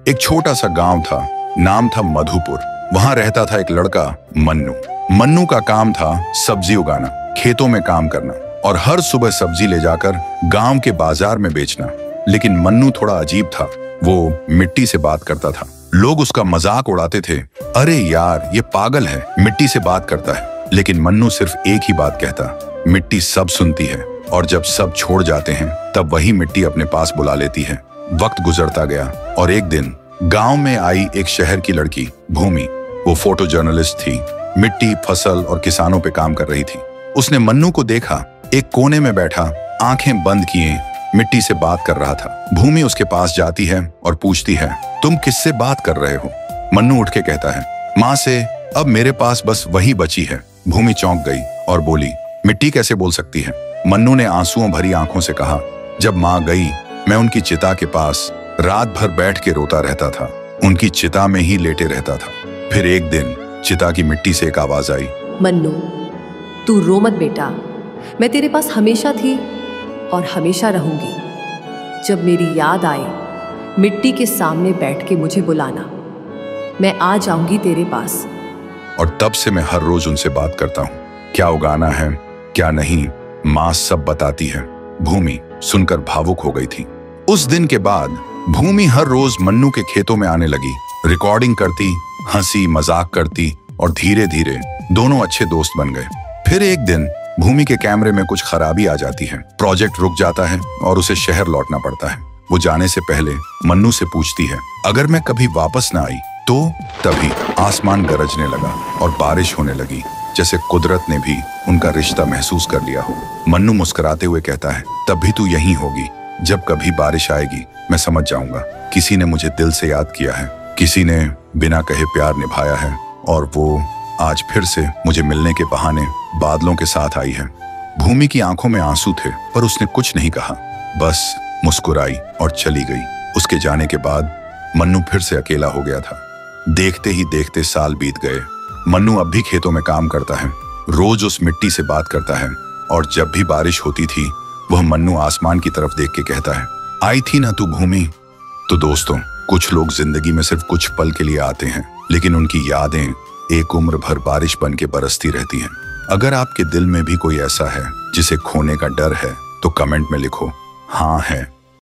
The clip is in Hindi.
एक छोटा सा गांव था, नाम था मधुपुर। वहां रहता था एक लड़का मन्नू। मन्नू का काम था सब्जी उगाना, खेतों में काम करना और हर सुबह सब्जी ले जाकर गांव के बाजार में बेचना। लेकिन मन्नू थोड़ा अजीब था। वो मिट्टी से बात करता था। लोग उसका मजाक उड़ाते थे, अरे यार ये पागल है, मिट्टी से बात करता है। लेकिन मन्नू सिर्फ एक ही बात कहता, मिट्टी सब सुनती है और जब सब छोड़ जाते हैं तब वही मिट्टी अपने पास बुला लेती है। वक्त गुजरता गया और एक दिन गांव में आई एक शहर की लड़की भूमि। वो फोटो जर्नलिस्ट थी, मिट्टी, फसल और किसानों पे काम कर रही थी। उसने मन्नू को देखा, एक कोने में बैठा, आंखें बंद किए मिट्टी से बात कर रहा था। भूमि उसके पास जाती है और पूछती है, तुम किससे बात कर रहे हो? मन्नू उठ के कहता है, माँ से। अब मेरे पास बस वही बची है। भूमि चौंक गई और बोली, मिट्टी कैसे बोल सकती है? मन्नू ने आंसुओं भरी आंखों से कहा, जब माँ गई मैं उनकी चिता के पास रात भर बैठ के रोता रहता था, उनकी चिता में ही लेटे रहता था। फिर एक दिन चिता की मिट्टी से एक आवाज आई, मन्नू तू रो मत बेटा, मैं तेरे पास हमेशा थी और हमेशा रहूंगी। जब मेरी याद आए मिट्टी के सामने बैठ के मुझे बुलाना, मैं आ जाऊंगी तेरे पास। और तब से मैं हर रोज उनसे बात करता हूँ। क्या उगाना है क्या नहीं, माँ सब बताती है। भूमि सुनकर भावुक हो गई थी। उस दिन के बाद भूमि हर रोज मन्नू के खेतों में आने लगी, रिकॉर्डिंग करती, हंसी मजाक करती और धीरे धीरे दोनों अच्छे दोस्त बन गए। फिर एक दिन भूमि के कैमरे में कुछ खराबी आ जाती है, प्रोजेक्ट रुक जाता है और उसे शहर लौटना पड़ता है। वो जाने से पहले मन्नू से पूछती है, अगर मैं कभी वापस ना आई तो? तभी आसमान गरजने लगा और बारिश होने लगी, जैसे कुदरत ने भी उनका रिश्ता महसूस कर लिया हो। मन्नू मुस्कुराते हुए कहता है, तब भी तू यहीं होगी। जब कभी बारिश आएगी मैं समझ जाऊंगा, किसी ने मुझे दिल से याद किया है, किसी ने बिना कहे प्यार निभाया है और वो आज फिर से मुझे मिलने के बहाने बादलों के साथ आई है। भूमि की आंखों में आंसू थे पर उसने कुछ नहीं कहा, बस मुस्कुराई और चली गई। उसके जाने के बाद मन्नू फिर से अकेला हो गया था। देखते ही देखते साल बीत गए। मन्नू अब भी खेतों में काम करता है, रोज उस मिट्टी से बात करता है और जब भी बारिश होती थी वह मन्नू आसमान की तरफ देख के कहता है, आई थी ना तू भूमि। तो दोस्तों, कुछ लोग जिंदगी में सिर्फ कुछ पल के लिए आते हैं, लेकिन उनकी यादें एक उम्र भर बारिश बन के बरसती रहती हैं। अगर आपके दिल में भी कोई ऐसा है जिसे खोने का डर है तो कमेंट में लिखो, हाँ है।